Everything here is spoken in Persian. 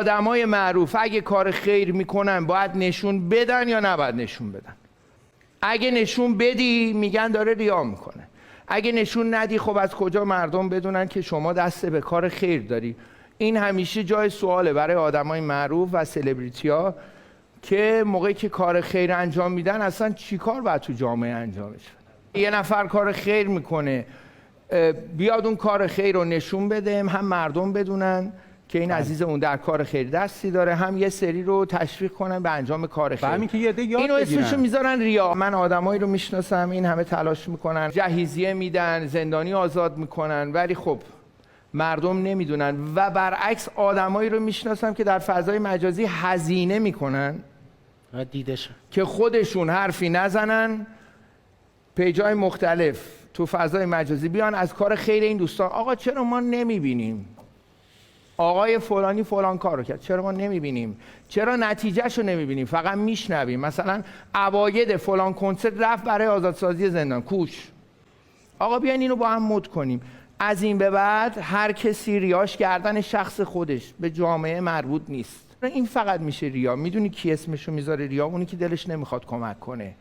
آدمای معروف اگه کار خیر میکنن باید نشون بدن یا نباید نشون بدن؟ اگه نشون بدی میگن داره ریا میکنه، اگه نشون ندی خب از کجا مردم بدونن که شما دست به کار خیر داری؟ این همیشه جای سواله برای آدمای معروف و سلبریتی‌ها که موقعی که کار خیر انجام میدن اصلا چی کار باید تو جامعه انجامش بدن؟ یه نفر کار خیر میکنه بیاد اون کار خیر رو نشون بده، هم مردم بدونن که این عزیز اون در کار خیر دستی داره، هم یه سری رو تشویق کنن به انجام کار خیر. همین که یه عده یاد اینو بگیرن. اسمشو میذارن ریا. من آدمایی رو میشناسم این همه تلاش میکنن، جهیزیه میدن، زندانی آزاد میکنن، ولی خب مردم نمیدونن. و برعکس آدمایی رو میشناسم که در فضای مجازی هزینه میکنن دیدش که خودشون حرفی نزنن، پیجای مختلف تو فضای مجازی بیان از کار خیر این دوستان. آقا چرا ما نمیبینیم آقای فلانی فلان کار رو کرد؟ چرا ما نمیبینیم؟ چرا نتیجهش رو نمیبینیم؟ فقط میشنویم. مثلا عواید فلان کنسرت رفت برای آزادسازی زندان، کوش. آقا بیاین اینو با هم مد کنیم. از این به بعد هر کسی ریاش گردن شخص خودش، به جامعه مربوط نیست. این فقط میشه ریا. میدونی کی اسمشو میذاره ریا؟ اونی که دلش نمیخواد کمک کنه.